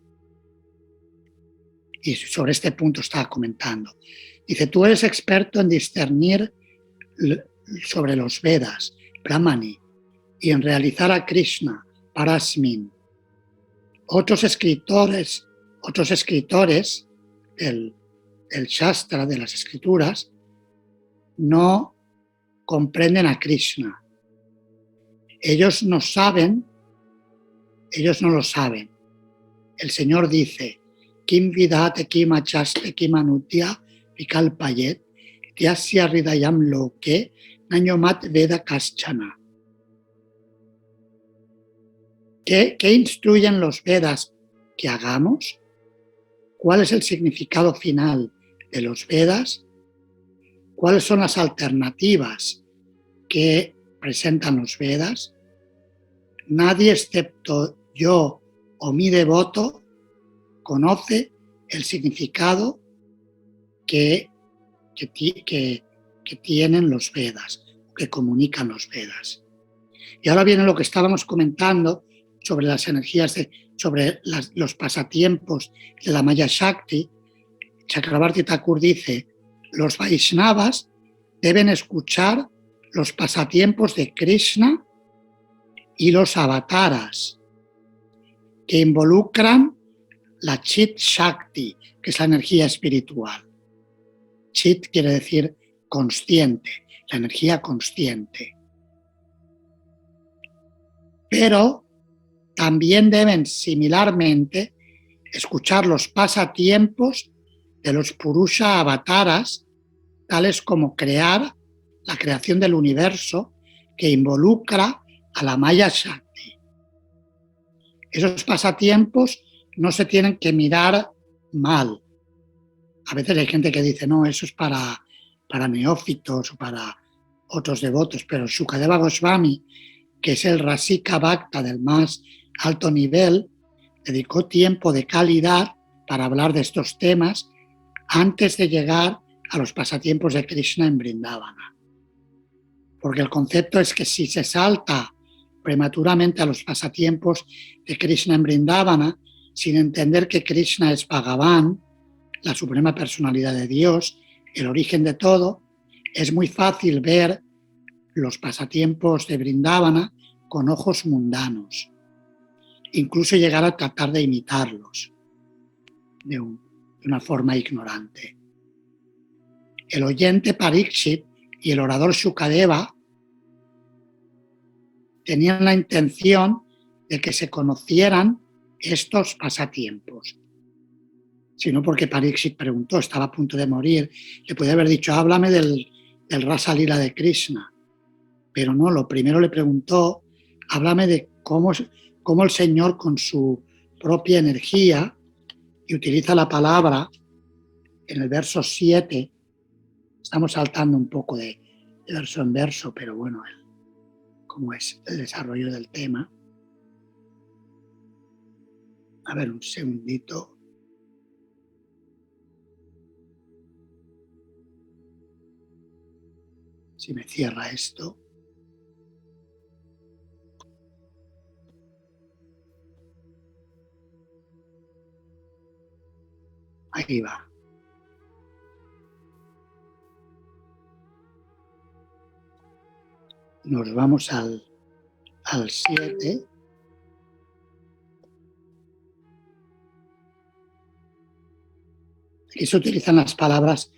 Y sobre este punto estaba comentando. Dice, tú eres experto en discernir sobre los Vedas, Brahmani, y en realizar a Krishna, Parasmin. Otros escritores del Shastra, de las escrituras, no comprenden a Krishna. Ellos no lo saben. El Señor dice, Kim vidate kim achaste kim anutya vikalpayet tyasya hridayam loke nanyomat veda kaschana. ¿Qué instruyen los Vedas que hagamos? ¿Cuál es el significado final de los Vedas? ¿Cuáles son las alternativas que presentan los Vedas? Nadie excepto yo o mi devoto conoce el significado que tienen los Vedas, que comunican los Vedas. Y ahora viene lo que estábamos comentando sobre las energías, sobre los pasatiempos de la Maya Shakti. Chakrabarti Thakur dice, los Vaishnavas deben escuchar los pasatiempos de Krishna y los avataras, que involucran la Chit Shakti, que es la energía espiritual. Chit quiere decir consciente, la energía consciente. Pero también deben similarmente escuchar los pasatiempos de los Purusha avataras, tales como la creación del universo, que involucra a la Maya Shakti. Esos pasatiempos no se tienen que mirar mal. A veces hay gente que dice, no, eso es para neófitos o para otros devotos, pero Shukadeva Goswami, que es el Rasika Bhakta del más alto nivel, dedicó tiempo de calidad para hablar de estos temas antes de llegar a los pasatiempos de Krishna en Vrindavana. Porque el concepto es que si se salta prematuramente a los pasatiempos de Krishna en Vrindavana, sin entender que Krishna es Bhagavan, la suprema personalidad de Dios, el origen de todo, es muy fácil ver los pasatiempos de Vrindavana con ojos mundanos, incluso llegar a tratar de imitarlos de una forma ignorante. el oyente Pariksit y el orador Shukadeva tenían la intención de que se conocieran estos pasatiempos, sino porque Pariksit preguntó, estaba a punto de morir, le podía haber dicho, háblame del Rasa Lila de Krishna, pero no, lo primero le preguntó, háblame de cómo el Señor con su propia energía, y utiliza la palabra en el verso 7, estamos saltando un poco de verso en verso, pero bueno, como es el desarrollo del tema. A ver, un segundito. Si me cierra esto. Ahí va. Nos vamos al 7. Aquí se utilizan las palabras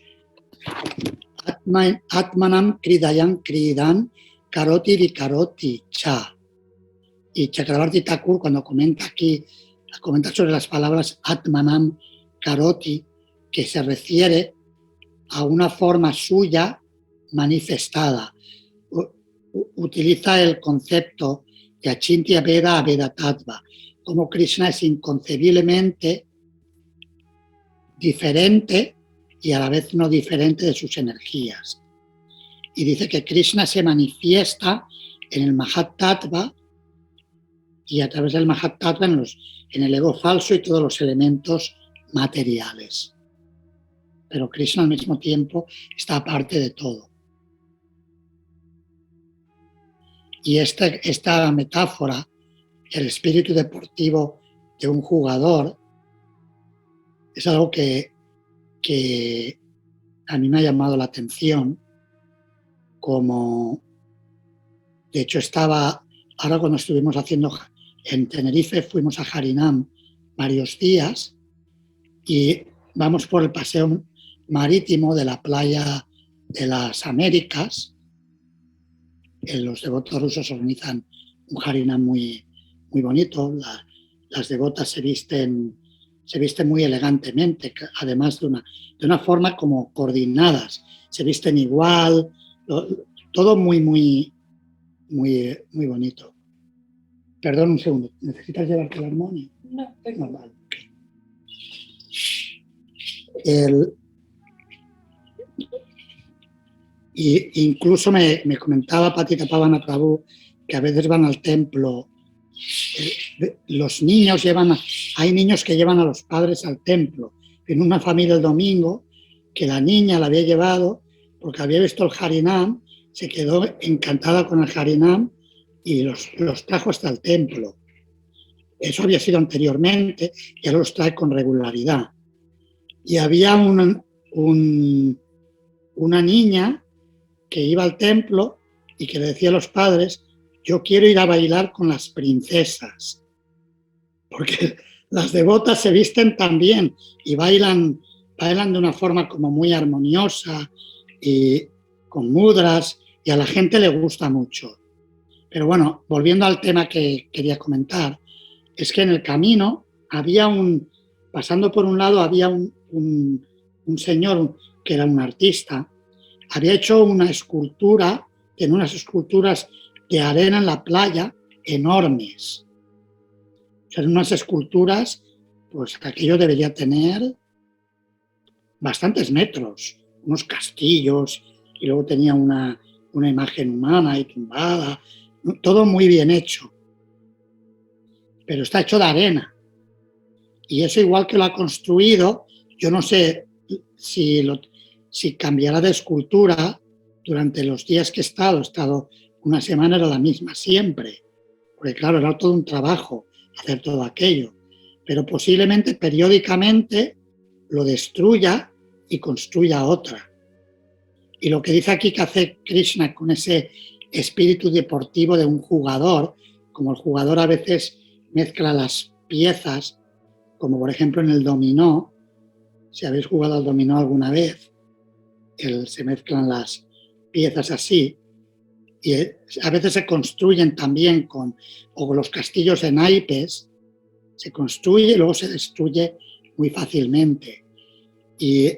Atmanam Kridayam Kridan Karoti Vikaroti Cha. Y Chakravarti Thakur, cuando comenta sobre las palabras Atmanam Karoti, que se refiere a una forma suya manifestada, utiliza el concepto de Achintya Veda Veda Tattva, como Krishna es inconcebiblemente diferente y a la vez no diferente de sus energías. Y dice que Krishna se manifiesta en el Mahat Tattva y a través del Mahat Tattva en el ego falso y todos los elementos materiales. Pero Krishna al mismo tiempo está aparte de todo. Y esta metáfora, el espíritu deportivo de un jugador, es algo que a mí me ha llamado la atención, como de hecho ahora cuando estuvimos haciendo en Tenerife, fuimos a Harinam varios días y vamos por el paseo marítimo de la playa de las Américas. Los devotos rusos organizan un Harinam muy, muy bonito. Las devotas se visten muy elegantemente, además de una forma como coordinadas. Se visten igual, todo muy, muy, muy, muy bonito. Perdón un segundo, ¿necesitas llevarte el armonio? No, No, vale. Y incluso me comentaba Patita Pavana Prabhu que a veces van al templo, los niños hay niños que llevan a los padres al templo. En una familia el domingo, que la niña la había llevado porque había visto el Harinam, se quedó encantada con el Harinam y los trajo hasta el templo. Eso había sido anteriormente y ahora los trae con regularidad. Y había una niña que iba al templo y que le decía a los padres, yo quiero ir a bailar con las princesas, porque las devotas se visten también y bailan de una forma como muy armoniosa y con mudras, y a la gente le gusta mucho. Pero bueno, volviendo al tema que quería comentar, es que en el camino pasando por un lado había un señor que era un artista, había hecho una escultura, en unas esculturas de arena en la playa enormes. O sea, en unas esculturas, pues aquello debería tener bastantes metros, unos castillos, y luego tenía una imagen humana ahí tumbada, todo muy bien hecho. Pero está hecho de arena. Y eso igual que lo ha construido, yo no sé si cambiará de escultura durante los días que he estado una semana, era la misma siempre, porque claro, era todo un trabajo hacer todo aquello, pero posiblemente periódicamente lo destruya y construya otra. Y lo que dice aquí que hace Krishna con ese espíritu deportivo de un jugador, como el jugador a veces mezcla las piezas, como por ejemplo en el dominó, si habéis jugado al dominó alguna vez, se mezclan las piezas así, y a veces se construyen también o los castillos en naipes, se construye y luego se destruye muy fácilmente. Y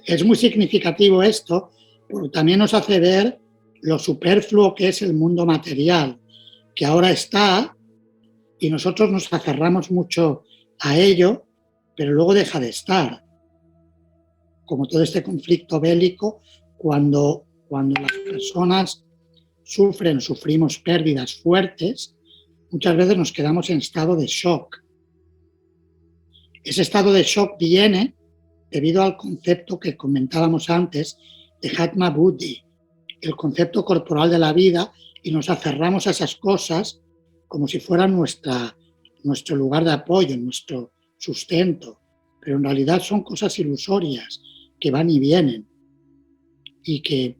es muy significativo esto, porque también nos hace ver lo superfluo que es el mundo material, que ahora está y nosotros nos aferramos mucho a ello, pero luego deja de estar. Como todo este conflicto bélico, cuando las personas sufrimos pérdidas fuertes, muchas veces nos quedamos en estado de shock. Ese estado de shock viene debido al concepto que comentábamos antes de Atma Buddhi, el concepto corporal de la vida, y nos aferramos a esas cosas como si fueran nuestro lugar de apoyo, nuestro sustento, pero en realidad son cosas ilusorias que van y vienen y que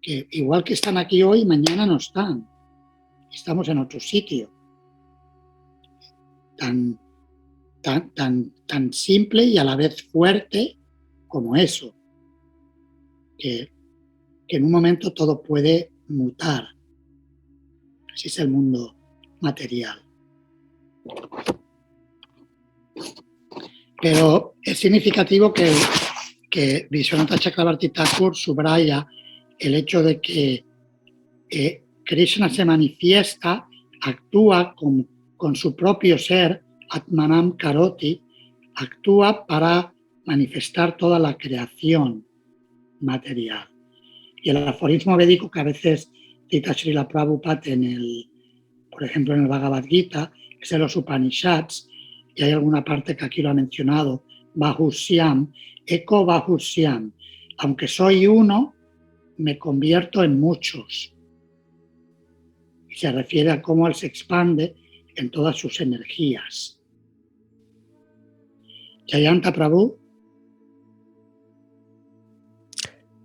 igual que están aquí hoy, mañana no están. Estamos en otro sitio. Tan simple y a la vez fuerte como eso. Que en un momento todo puede mutar. Así es el mundo material. Pero es significativo que Vishwanath Chakravarti Thakur subraya el hecho de que Krishna se manifiesta, actúa con su propio ser, Atmanam Karoti, actúa para manifestar toda la creación material. Y el aforismo védico que a veces cita Srila Prabhupada por ejemplo, en el Bhagavad Gita, es de los Upanishads, y hay alguna parte que aquí lo ha mencionado, Bahusyam, Eko Bahusyam, aunque soy uno, me convierto en muchos. Y se refiere a cómo él se expande en todas sus energías. Jayanta Prabhu.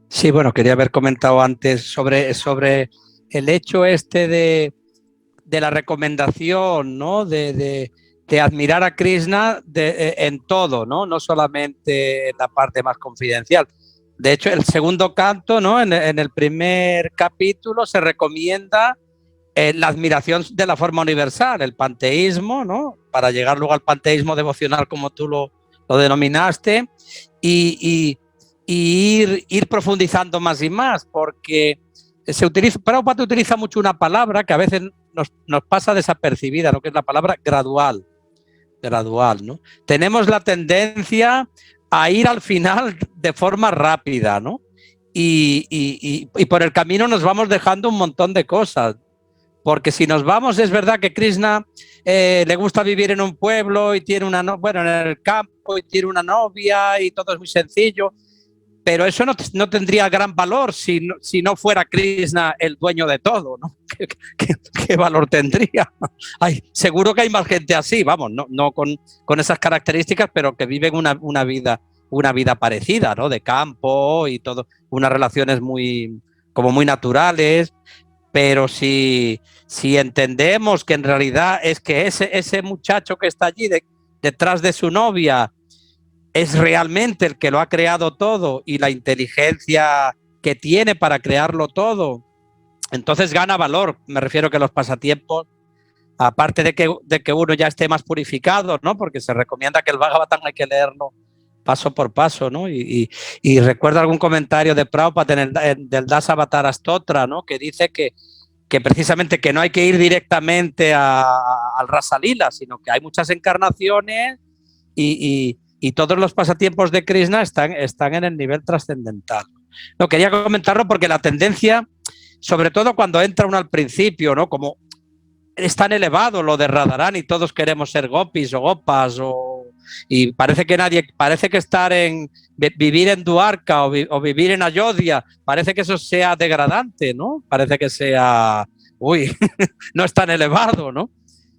Sí, bueno, quería haber comentado antes sobre el hecho de la recomendación, ¿no? De admirar a Krishna en todo, ¿no? No solamente en la parte más confidencial. De hecho, el segundo canto, ¿no? En el primer capítulo se recomienda la admiración de la forma universal, el panteísmo, ¿no? Para llegar luego al panteísmo devocional, como tú lo denominaste, y ir profundizando más y más, porque Prabhupada utiliza mucho una palabra que a veces nos pasa desapercibida, lo que es la palabra gradual, ¿no? Tenemos la tendencia a ir al final de forma rápida, ¿no? Y por el camino nos vamos dejando un montón de cosas. Porque si nos vamos, es verdad que Krishna le gusta vivir en un pueblo y tiene en el campo y tiene una novia y todo es muy sencillo, pero eso no tendría gran valor si no fuera Krishna el dueño de todo, ¿no? ¿Qué valor tendría? Seguro que hay más gente así, vamos, no con esas características, pero que viven una vida parecida, ¿no? De campo y todo, unas relaciones muy naturales. Pero si entendemos que en realidad es que ese muchacho que está allí detrás de su novia es realmente el que lo ha creado todo y la inteligencia que tiene para crearlo todo, entonces gana valor. Me refiero que los pasatiempos, aparte de que uno ya esté más purificado, ¿no? Porque se recomienda que el Bhagavatam hay que leerlo paso por paso, ¿no? Y recuerdo algún comentario de Prabhupada del Dasavatara Stotra, ¿no? Que dice que precisamente que no hay que ir directamente al Rasa Lila, sino que hay muchas encarnaciones y todos los pasatiempos de Krishna están en el nivel trascendental. No, quería comentarlo porque la tendencia, sobre todo cuando entra uno al principio, ¿no? Como es tan elevado lo de Radharani, todos queremos ser gopis o gopas, y parece que vivir en Dwarka o vivir en Ayodhya, parece que eso sea degradante, ¿no? Parece que sea, no es tan elevado, ¿no?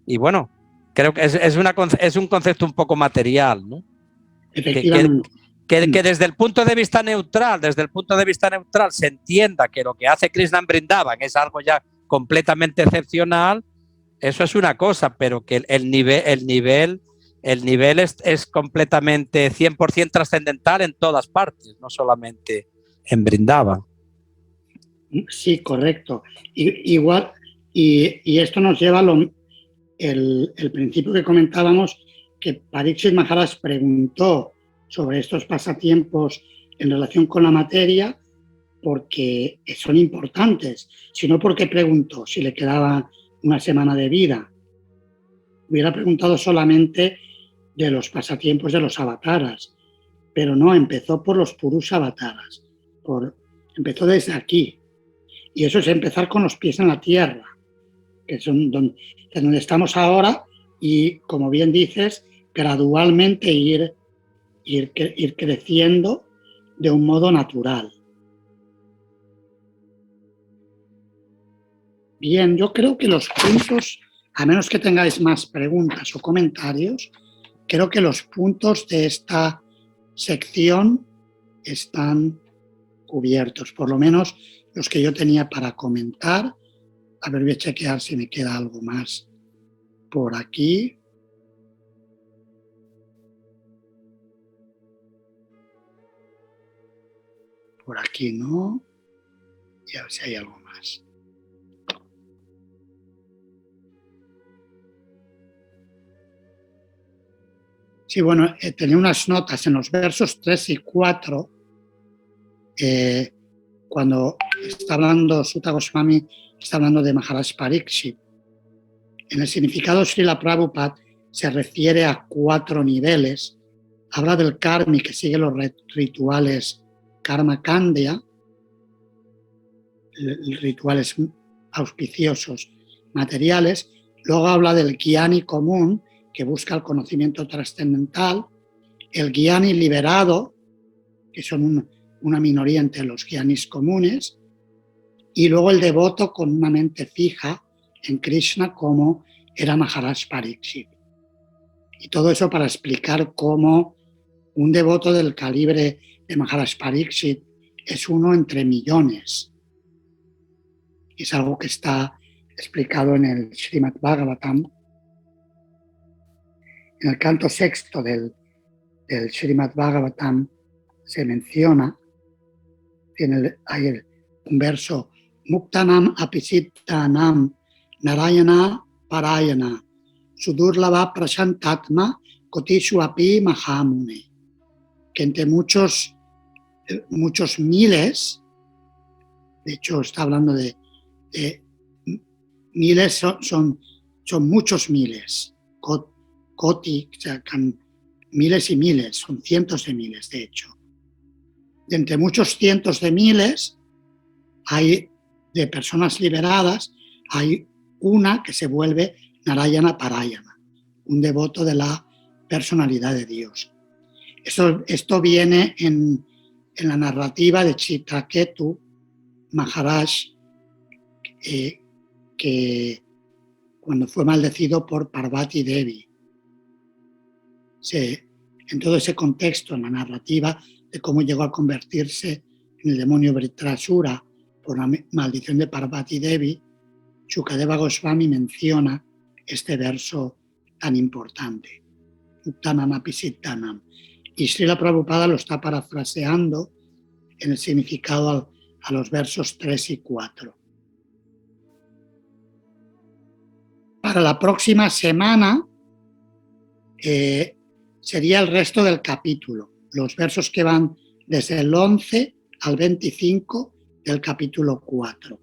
Y bueno, creo que es un concepto un poco material, ¿no? Efectivamente. Que desde el punto de vista neutral, se entienda que lo que hace Krishna en Vrindavan es algo ya completamente excepcional. Eso es una cosa, pero que el nivel es completamente 100% trascendental en todas partes, no solamente en Brindavan. Sí, correcto. Igual, y esto nos lleva el principio que comentábamos, que Pariksit Maharaj preguntó sobre estos pasatiempos en relación con la materia porque son importantes, sino porque preguntó si le quedaba una semana de vida. Hubiera preguntado solamente de los pasatiempos de los avataras, pero no, empezó por los purus avataras, empezó desde aquí. Y eso es empezar con los pies en la tierra, que son donde estamos ahora, y como bien dices, gradualmente ir creciendo de un modo natural. Bien, yo creo que los puntos, a menos que tengáis más preguntas o comentarios, creo que los puntos de esta sección están cubiertos, por lo menos los que yo tenía para comentar. A ver, voy a chequear si me queda algo más por aquí. Por aquí no. Y a ver si hay algo más. Sí, bueno, tenía unas notas en los versos 3 y 4, cuando está hablando Sutta Goswami, está hablando de Maharaj Pariksit. En el significado, Srila Prabhupada se refiere a 4 niveles. Habla del karmi, que sigue los rituales karma kandya, rituales auspiciosos materiales. Luego habla del gyani común, que busca el conocimiento trascendental, el gyani liberado, que son una minoría entre los gyanis comunes, y luego el devoto con una mente fija en Krishna, como era Maharaj Pariksit. Y todo eso para explicar cómo un devoto del calibre de Maharaj Pariksit es uno entre millones. Y es algo que está explicado en el Srimad Bhagavatam. En el canto sexto del Srimad Bhagavatam se menciona, hay un verso, Muktanam apisittanam narayana parayana sudurlava prashantatma kotishu api mahamune, que entre muchos miles, de hecho está hablando de miles, son muchos miles, Koti, o sea, miles y miles, son cientos de miles, de hecho. De entre muchos cientos de miles de personas liberadas, hay una que se vuelve Narayana Parayana, un devoto de la personalidad de Dios. Esto viene en la narrativa de Chitraketu Maharaj, que cuando fue maldecido por Parvati Devi. En todo ese contexto, en la narrativa de cómo llegó a convertirse en el demonio Vritrasura por la maldición de Parvati Devi, Shukadeva Goswami menciona este verso tan importante, Uttanam apisittanam. Y Srila Prabhupada lo está parafraseando en el significado a los versos 3 y 4. Para la próxima semana sería el resto del capítulo, los versos que van desde el 11 al 25 del capítulo 4.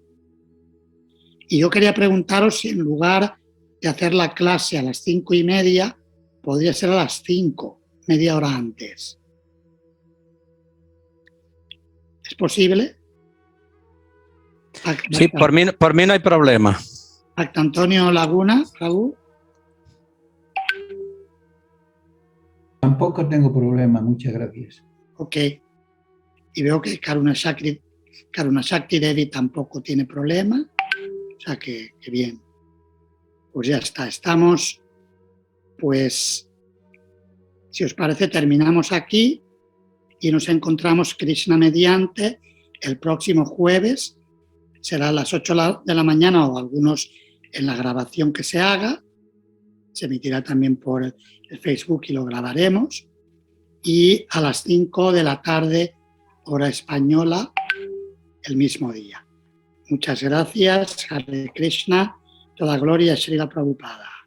Y yo quería preguntaros si en lugar de hacer la clase a las 5:30, podría ser a las 5, media hora antes. ¿Es posible? Sí, por mí no hay problema. Pacto Antonio Laguna, Raúl. Tampoco tengo problema, muchas gracias. Ok. Y veo que Karuna Shakti Devi tampoco tiene problema. O sea que bien. Pues ya está. Estamos, pues, si os parece, terminamos aquí y nos encontramos, Krishna mediante, el próximo jueves. Será a las 8 de la mañana o algunos en la grabación que se haga. Se emitirá también por el Facebook y lo grabaremos. Y a las 5 de la tarde, hora española, el mismo día. Muchas gracias, Hare Krishna, toda gloria a Srila Prabhupada.